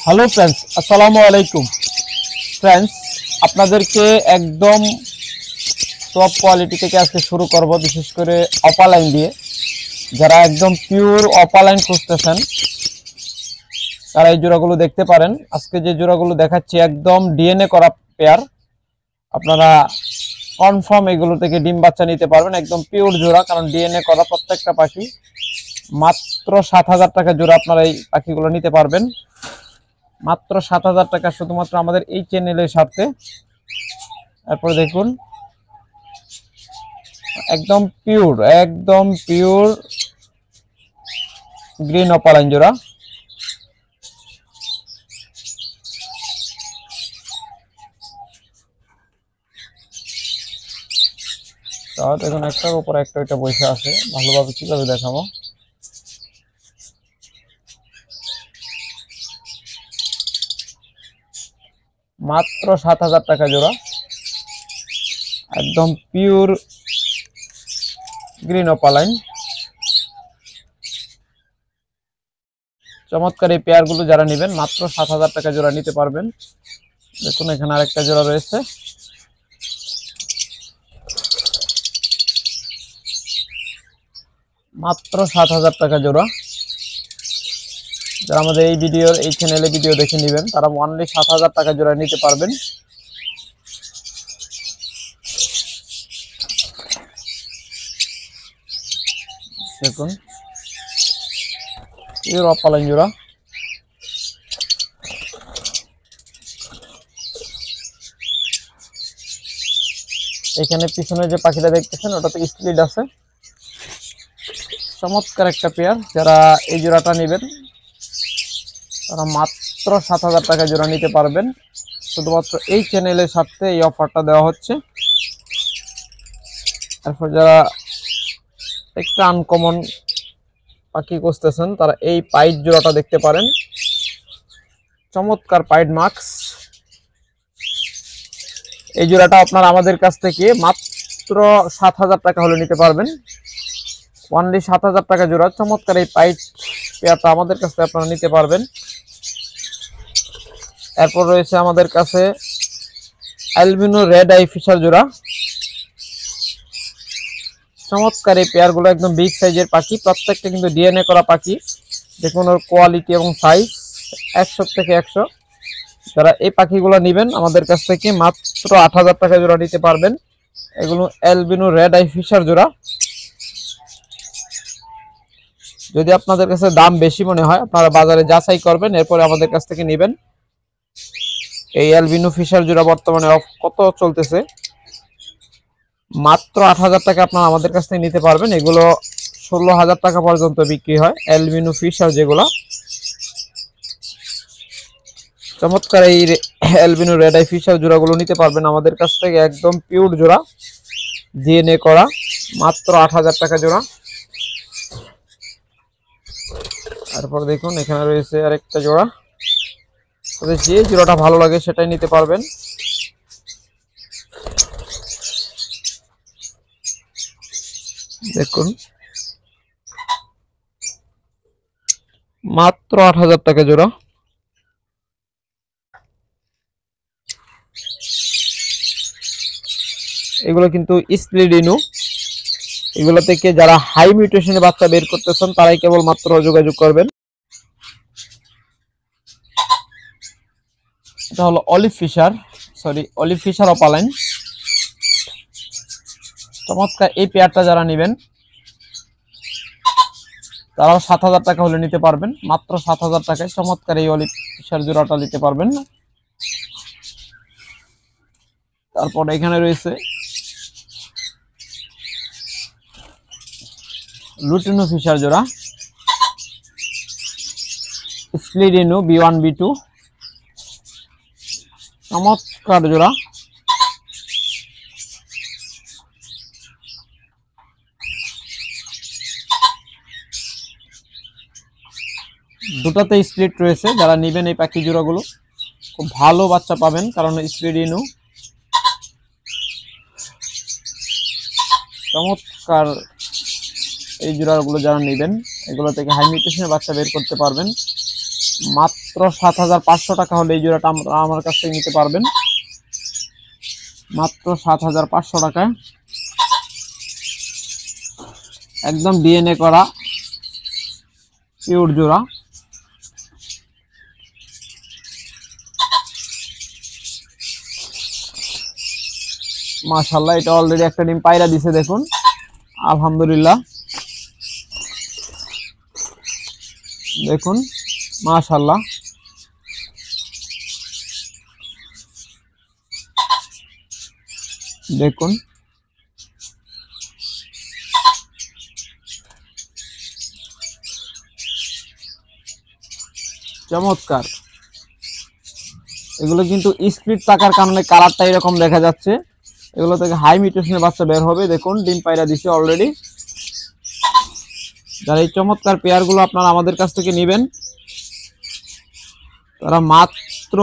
Hello friends अस्सलामु आलैकुम friends আপনাদেরকে একদম টপ কোয়ালিটি থেকে আজকে শুরু করব বিশেষ করে অপালাইন দিয়ে যারা একদম পিওর অপালাইন খুঁজতেছেন তারা এই জোড়াগুলো দেখতে পারেন আজকে যে জোড়াগুলো দেখাচ্ছি একদম ডিএনএ করা পেয়ার আপনারা কনফার্ম এগুলো থেকে ডিম বাচ্চা নিতে পারবেন একদম পিওর জোড়া কারণ ডিএনএ করা প্রত্যেকটা পাখি মাত্র ৭০০০ টাকা জোড়া আপনারা এই পাখিগুলো নিতে পারবেন মাত্র ৭০০০ টাকা শুধুমাত্র আমাদের এই চ্যানেলের সাথে তারপর দেখুন একদম পিওর গ্রিন অপালাইন জোড়া তো দেখুন একটার উপর একটা এটা বসে আছে ভালোভাবে কিভাবে দেখাবো মাত্র ৭০০০ টাকা জোড়া একদম পিওর গ্রিন অপালাইন চমৎকার এই পেয়ারগুলো যারা নেবেন মাত্র ৭০০০ টাকা জোড়া নিতে পারবেন দেখুন এখানে আরেকটা জোড়া রয়েছে মাত্র ৭০০০ টাকা জোড়া যারা আমাদের এই ভিডিওর এই চ্যানেলে ভিডিও দেখে নেবেন তারা অনলি ৭০০০ টাকা জোড়া নিতে পারবেন দেখুন পিওর অপালাইন জোড়া এখানে পিছনে যে পাখিটা দেখতেছেন ওটাতে স্প্লিট আছে চমৎকার একটা পেয়ার যারা এই জোড়াটা নেবেন তারা মাত্র ৭০০০ টাকা জোড়া নিতে পারবেন শুধুমাত্র এই চ্যানেলের সাথে এই অফারটা দেওয়া হচ্ছে তারপর যারা একটা আনকমন পাখি খুঁজতেছেন তারা এই পাইট জোড়াটা দেখতে পারেন চমৎকার পাইট মার্কস এই জোড়াটা আপনারা আমাদের কাছ থেকে মাত্র ৭০০০ টাকা হলে নিতে পারবেন অনলি ৭০০০ টাকা জোড়া চমৎকার এই পাইট পেয়ারটা আমাদের কাছ থেকে আপনারা নিতে পারবেন এরপর রয়েছে আমাদের কাছে অ্যালবিনো রেড আই ফিশার জোড়া চমৎকার এই পেয়ারগুলো একদম বিগ সাইজের পাখি প্রত্যেকটা কিন্তু ডিএনএ করা পাখি দেখুন ওর কোয়ালিটি এবং সাইজ ১০০ থেকে ১০০ যারা এই পাখিগুলো নেবেন আমাদের কাছ থেকে মাত্র ৮০০০ টাকা জোড়া নিতে পারবেন এগুলো অ্যালবিনো রেড আই ফিশার জোড়া যদি আপনাদের কাছে দাম বেশি মনে হয় আপনারা বাজারে যাচাই করবেন এরপরে আমাদের কাছ থেকে নেবেন এই অ্যালবিনো ফিশার জোড়া বর্তমানে কত চলতেছে মাত্র ৮০০০ টাকা আপনারা আমাদের কাছ থেকে নিতে পারবেন এগুলো ১৬০০০ টাকা পর্যন্ত বিক্রি হয় অ্যালবিনো ফিশার যেগুলো চমৎকার এই অ্যালবিনো রেড আই ফিশার জোড়াগুলো নিতে পারবেন আমাদের কাছ থেকে একদম পিওর জোড়া ডিএনএ করা মাত্র ৮০০০ টাকা জোড়া তারপর দেখুন এখানে রয়েছে আরেকটা জোড়া যে জোড়াটা ভালো লাগে সেটাই নিতে পারবেন দেখুন মাত্র ৮০০০ টাকা জোড়া এগুলো কিন্তু স্প্লিডিনো এগুলো থেকে যারা হাই মিউটেশনে বাচ্চা বের করতেছেন তারাই কেবল মাত্র যোগাযোগ করবেন এটা হলো অলিভ ফিশার অপালাইন চমৎকার এই পেয়ারটা যারা নেবেন তারাও ৭০০০ টাকা হলে নিতে পারবেন মাত্র ৭০০০ টাকায় চমৎকার এই অলিভ ফিশার জোড়াটা নিতে পারবেন তারপর এখানে রয়েছে লুটিনো ফিশার জোড়া স্প্লিডিনো B1 B2 চমৎকার জোড়া দুটাতে স্প্লিট রয়েছে যারা নেবেন এই পাখি জোড়াগুলো খুব ভালো বাচ্চা পাবেন কারণ স্প্লিডিনো চমৎকার এই জোড়াগুলো যারা নেবেন এগুলো থেকে হাই নিউট্রিশনের বাচ্চা বের করতে পারবেন মাত্র 7,500 টাকা হলে এই জোড়াটা আমার কাছ থেকে নিতে পারবেন। মাত্র 7,500 টাকায় একদম ডিএনএ করা পিওর জোড়া। মাশাআল্লাহ, এটা অলরেডি একটা ডিম পায়রা দিছে, দেখুন আলহামদুলিল্লাহ। দেখুন মাশাআল্লাহ, দেখুন চমৎকার। এগুলো কিন্তু স্প্লিট থাকার কারণে কালারটা এরকম দেখা যাচ্ছে। এগুলো থেকে হাই মিউটেশনের বাচ্চা বের হবে। দেখুন ডিম পায়রা দিছে অলরেডি। যারা এই চমৎকার পেয়ারগুলো আপনারা আমাদের কাছ থেকে নেবেন, তারা মাত্র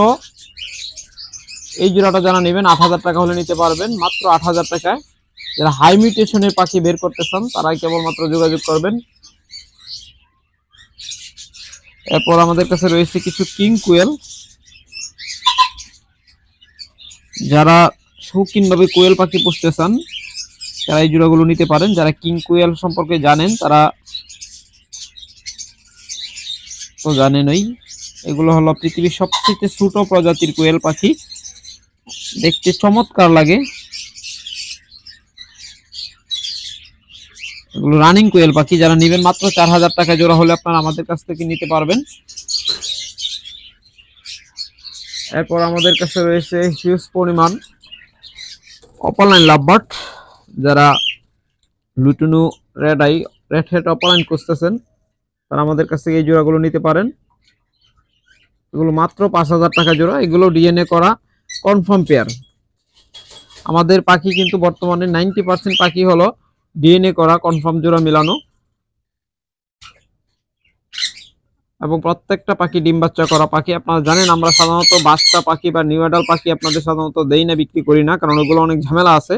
এই জোড়াটা যারা নেবেন 8,000 টাকা হলে নিতে পারবেন, মাত্র 8,000 টাকায়। যারা হাই মিউটেশনের পাখি বের করতে চান তারাই কেবলমাত্র যোগাযোগ করবেন। এরপর আমাদের কাছে রয়েছে কিছু কিং কোয়েল। যারা শৌখিনভাবে কোয়েল পাখি পুষতে চান তারা এই জোড়াগুলো নিতে পারেন। যারা কিং কোয়েল সম্পর্কে জানেন তারা তো জানেনই, এগুলো হলো পৃথিবীর সবচেয়ে ছোট প্রজাতির কোয়েল পাখি, দেখতে চমৎকার লাগে। এগুলো রানিং কোয়েল পাখি। যারা নেবেন মাত্র 4,000 টাকা জোড়া হলে আপনারা আমাদের কাছ থেকে নিতে পারবেন। এরপর আমাদের কাছে রয়েছে হিউজ পরিমাণ অপালাইন লাভবার্ড। যারা lutino red eye red head opaline খুঁজতেছেন তারা আমাদের কাছ থেকে এই জোড়াগুলো নিতে পারেন। এগুলো মাত্র 5,000 টাকা জোড়া। এগুলো ডিএনএ করা কনফার্ম পেয়ার। আমাদের পাখি কিন্তু বর্তমানে 90% পাখি হলো ডিএনএ করা কনফার্ম জোড়া মিলানো, এবং প্রত্যেকটা পাখি ডিম বাচ্চা করা পাখি। আপনারা জানেন আমরা সাধারণত বাচ্চা পাখি বা নিউ অ্যাডাল্ট পাখি আপনাদের সাধারণত দেই না, বিক্রি করি না, কারণ ওগুলো অনেক ঝামেলা আছে।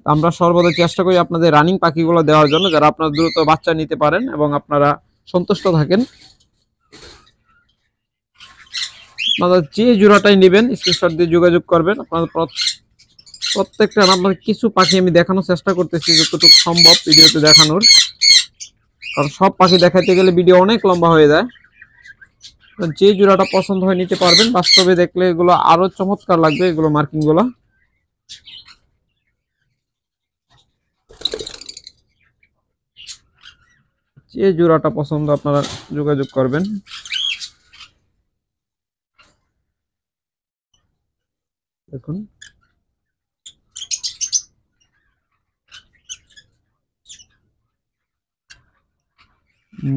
আমরা সর্বদা চেষ্টা করি আপনাদের রানিং পাখিগুলো দেওয়ার জন্য, যারা আপনারা দ্রুত বাচ্চা নিতে পারেন এবং আপনারা সন্তুষ্ট থাকেন। আপনারা যে জোড়াটাই নেবেন স্ক্রিনশট দিয়ে যোগাযোগ করবেন। আপনারা প্রত্যেকটা আপনার কিছু পাখি আমি দেখানোর চেষ্টা করতেছি যতটুকু সম্ভব ভিডিওতে দেখানোর, কারণ সব পাখি দেখাইতে গেলে ভিডিও অনেক লম্বা হয়ে যায়। যে জোড়াটা পছন্দ হয় নিতে পারবেন। বাস্তবে দেখলে এগুলো আরো চমৎকার লাগবে, এগুলো মার্কিং গুলো। যে জোড়াটা পছন্দ আপনারা যোগাযোগ করবেন। দেখুন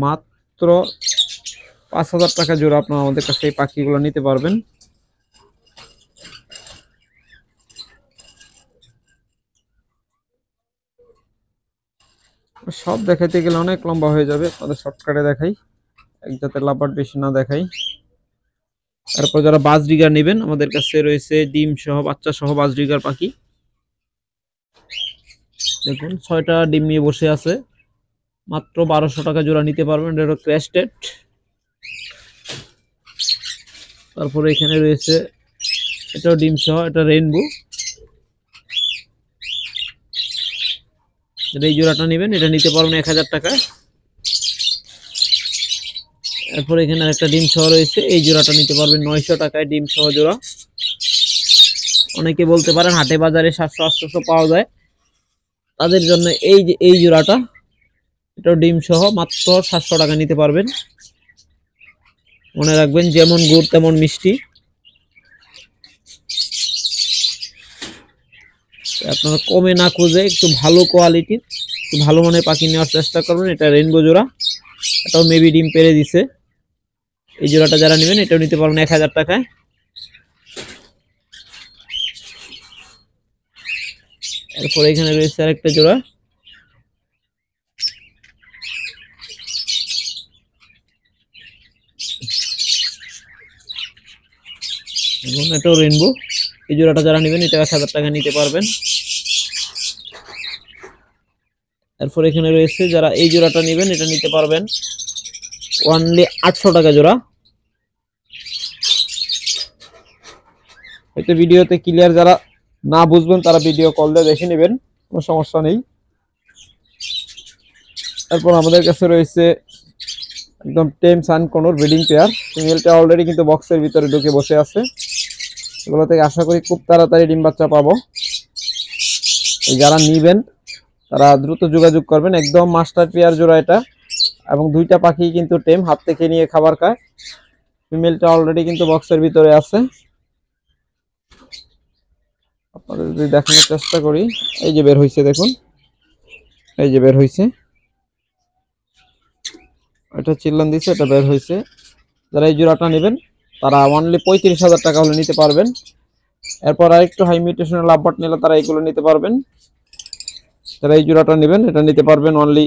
মাত্র 5,000 টাকা জোড়া আপনারা আমাদের কাছে এই পাখিগুলো নিতে পারবেন। সব দেখাইতে গেলে অনেক লম্বা হয়ে যাবে, আপনাদের শর্টকাটে দেখাই, এক জাতের লাভবার্ড বেশি না দেখাই। তারপর যারা বাজরিগার নেবেন আমাদের কাছে রয়েছে ডিম সহ বাচ্চা সহ বাজরিগার পাখি। দেখুন 6টা ডিম নিয়ে বসে আছে, মাত্র 1200 টাকা জোড়া নিতে পারবেন। এটা ক্রেস্টেড। তারপরে এখানে রয়েছে এটাও ডিম সহ, এটা রেইনবো। এই জোড়াটা নেবেন এটা নিতে পারবেন 1000 টাকায়। এরপর এখানে একটা ডিম সহ রয়েছে, এই জোড়াটা নিতে পারবেন 900 টাকায় ডিম সহ জোড়া। অনেকে বলতে পারেন হাটে বাজারে 700-800 পাওয়া যায়, তাদের জন্য এই যে এই জোড়াটা, এটাও ডিম সহ মাত্র 700 টাকা নিতে পারবেন। মনে রাখবেন যেমন গুড় তেমন মিষ্টি। আপনারা কমে না খুঁজে একটু ভালো কোয়ালিটির একটু ভালো মানের পাখি নেওয়ার চেষ্টা করবেন। এটা রেইনবো জোড়া, এটাও মেবি ডিম পেড়ে দিছে। এই জোড়াটা যারা নেবেন এটাও নিতে পারবেন 1000 টাকায়। এরপর এখানে রয়েছে আরেকটা জোড়া, এটাও রেইনবো। এই জোড়াটা যারা নেবেন এটা 1000 টাকা নিতে পারবেন। এরপর এখানে রয়েছে যারা এই জোড়াটা নেবেন এটা নিতে পারবেন অনলি 800 টাকা জোড়া। এতে ভিডিওতে ক্লিয়ার, যারা না বুঝবেন তারা ভিডিও কল দিয়ে দেখে নেবেন, কোনো সমস্যা নেই। তারপর আমাদের কাছে রয়েছে একদম টেম সান কোনোর ব্রিডিং পেয়ার। ফিমেলটা অলরেডি কিন্তু বক্সের ভিতরে ঢুকে বসে আছে। এগুলো থেকে আশা করি খুব তাড়াতাড়ি ডিম বাচ্চা পাবো। যারা নিবেন তারা দ্রুত যোগাযোগ করবেন। একদম মাস্টার পেয়ার জোড়া এটা, এবং দুইটা পাখি কিন্তু টেম, হাত থেকে নিয়ে খাবার খায়। ফিমেলটা অলরেডি কিন্তু বক্সের ভিতরে আছে। আপনাদের যদি দেখানোর চেষ্টা করি, এই যে বের হয়েছে, দেখুন এই যে বের হয়েছে, এটা চিল্লান দিছে, এটা বের হয়েছে। যারা এই জোড়াটা নেবেন তারা অনলি 35,000 টাকা হলে নিতে পারবেন। এরপর আরেকটু হাই মিউটেশনাল লাভবার্ড নিলে তারা এইগুলো নিতে পারবেন। যারা এই জোড়াটা নেবেন এটা নিতে পারবেন অনলি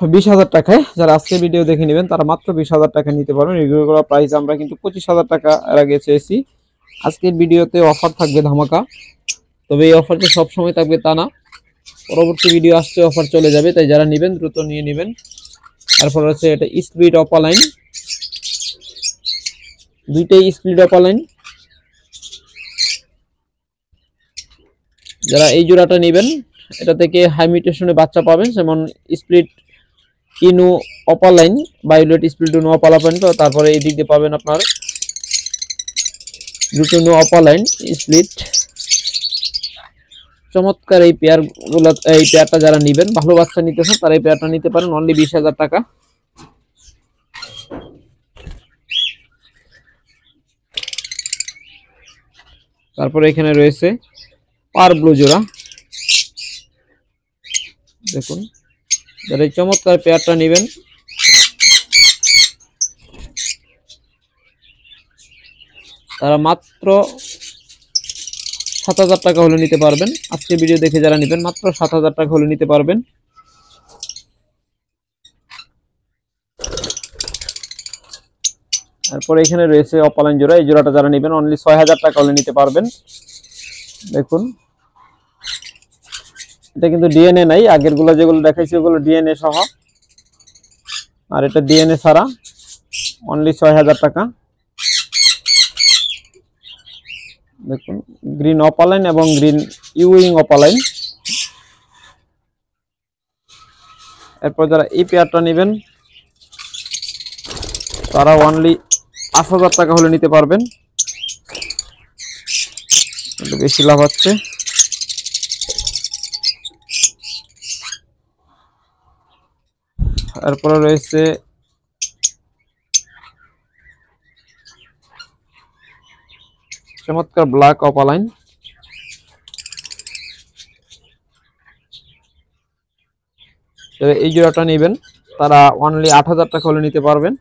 20,000 টাকায়। যারা আজকে ভিডিও দেখে নেবেন তারা মাত্র 20,000 টাকা নিতে পারবেন। এগুলোর প্রাইস আমরা কিন্তু 25,000 টাকা এর আগে চেয়েছি। আজকের ভিডিওতে অফার থাকবে ধামাকা, তবে এই অফারটা সবসময় থাকবে তা না, পরবর্তী ভিডিও আসতে অফার চলে যাবে, তাই যারা নেবেন দ্রুত নিয়ে নেবেন। তারপর আছে এটা স্পিড অপালাইন, দুইটাই স্পিড অপালাইন। যারা এই জোড়াটা নেবেন এটা থেকে হাই মিউটেশনে বাচ্চা পাবেন, যেমন স্প্লিট ইনু অপালাইন, ভায়োলেট স্প্লিট ইনু অপালাইন। তো তারপরে এই দিক দিয়ে পাবেন আপনার লুটিনো অপালাইন স্প্লিট। চমৎকার এই পেয়ার গুলো, এই পেয়ারটা যারা নেবেন, ভালো বাচ্চা নিতেছেন তারা এই পেয়ারটা নিতে পারেন অনলি 20,000 টাকা। তারপরে এখানে রয়েছে পার ব্লু জোড়া, দেখুন যারা এই চমৎকার পেয়ারটা নেবেন তারা মাত্র 7,000 টাকা হলে নিতে পারবেন। আজকে ভিডিও দেখে যারা নেবেন মাত্র 7,000 টাকা হলে নিতে পারবেন। তারপরে এখানে রয়েছে অপালাইন জোড়া, এই জোড়াটা যারা নেবেন অনলি 6,000 টাকা হলে নিতে পারবেন। দেখুন এটা কিন্তু ডিএনএ নাই, আগের গুলো যেগুলো দেখাইছি ওগুলো ডিএনএ সহ, আর এটা ডিএনএ ছাড়া, অনলি 6,000 টাকা। দেখুন গ্রিন অপালাইন এবং গ্রিন ইউইং অপালাইন। এরপর যারা এই পেয়ারটা নেবেন তারা অনলি 5,000 টাকা হলে নিতে পারবেন, একটু বেশি লাভ হচ্ছে। এরপরে রয়েছে চমৎকার ব্ল্যাক অপালাইন। এই জোড়াটা নেবেন তারা অনলি 8,000 টাকা হলে নিতে পারবেন।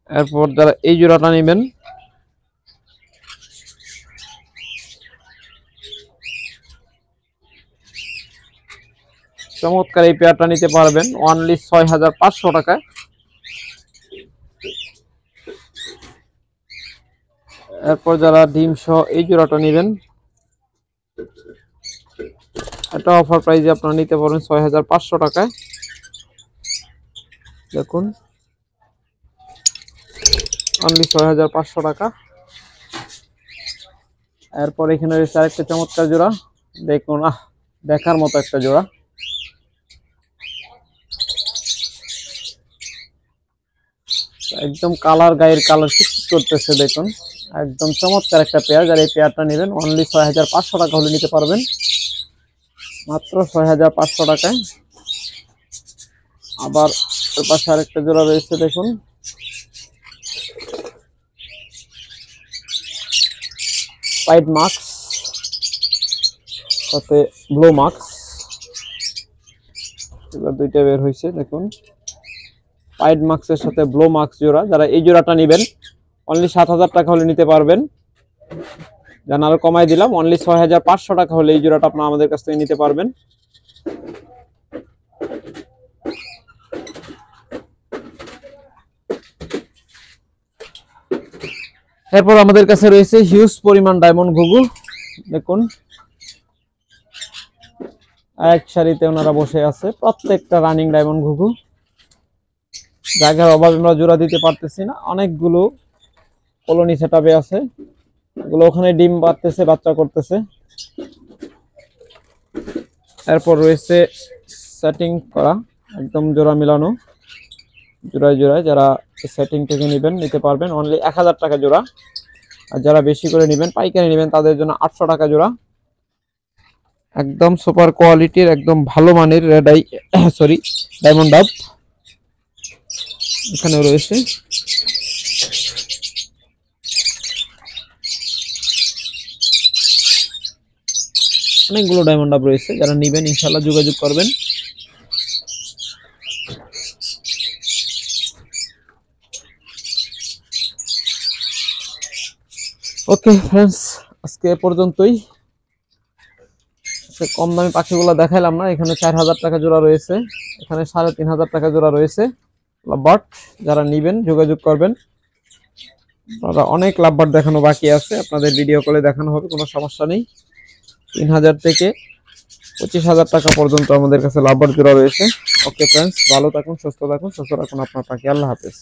এরপর যারা এই জোড়াটা নেবেন চমৎকার এই পেয়ারটা নিতে পারবেন অনলি 6,500 টাকায়। এরপর যারা ডিম সহ এই জোড়াটা নেবেন এটা অফার প্রাইসে আপনারা নিতে পারবেন 6,500 টাকায়। দেখুন অনলি 6,500 টাকা। এরপর এখানে রয়েছে আরেকটা চমৎকার জোড়া, দেখুন দেখার মতো একটা জোড়া। একদম কালার, গায়ের কালার ঠিক করতেছে, দেখুন একদম চমৎকার একটা পেয়ার। যারা এই পেয়ারটা নেবেন অনলি 6,500 টাকা হলে নিতে পারবেন, মাত্র 6,500 টাকায়। আবার এর পাশে আরেকটা জোড়া রয়েছে, দেখুন হোয়াইট মার্কস সাথে ব্লু মার্কস, এবার দুইটা বের হয়েছে। দেখুন হোয়াইট মার্কসের সাথে ব্লু মার্কস জোড়া। যারা এই জোড়াটা নেবেন অনলি 7,000 টাকা হলে নিতে পারবেন। যেন আরো কমাই দিলাম, অনলি 6,500 টাকা হলে এই জোড়াটা আপনারা আমাদের কাছ থেকে নিতে পারবেন। এরপর আমাদের কাছে রয়েছে হিউজ পরিমাণ ডায়মন্ড ঘুঘু, দেখুন এক সারিতে ওনারা বসে আছে, প্রত্যেকটা রানিং ডায়মন্ড ঘুঘু। জায়গার অভাবে আমরা জোড়া দিতে পারতেছি না, অনেকগুলো কলোনি সেটআপে আছে, এগুলো ওখানে ডিম পারতেছে, বাচ্চা করতেছে। এরপর রয়েছে সেটিং করা, একদম জোড়া মিলানো, জোড়ায় জোড়ায়। যারা সেটিং থেকে নেবেন নিতে পারবেন অনলি 1000 টাকা জোড়া। আর যারা বেশি করে নেবেন, পাইকারি নেবেন, তাদের জন্য 800 টাকা জোড়া। একদম সুপার কোয়ালিটির, একদম ভালো মানের রেড আই সরি ডায়মন্ড ডাব এখানে রয়েছে। অনেকগুলো ডায়মন্ড ডাব রয়েছে, যারা নেবেন ইনশাআল্লাহ যোগাযোগ করবেন। ওকে ফ্রেন্ডস, আজকে এ পর্যন্তই। কম দামি পাখিগুলো দেখাইলাম না, এখানে 4000 টাকা জোড়া রয়েছে, এখানে 3500 টাকা জোড়া রয়েছে লাভবার্ড। যারা নেবেন যোগাযোগ করবেন। আপনারা অনেক লাভবার্ড দেখানো বাকি আছে, আপনাদের ভিডিও কলে দেখানো হবে, কোনো সমস্যা নেই। 3000 থেকে 25000 টাকা পর্যন্ত আমাদের কাছে লাভবার্ড জোড়া রয়েছে। ওকে ফ্রেন্ডস, ভালো থাকুন, সুস্থ থাকুন, সুস্থ রাখুন আপনার পাখি। আল্লাহ হাফেজ।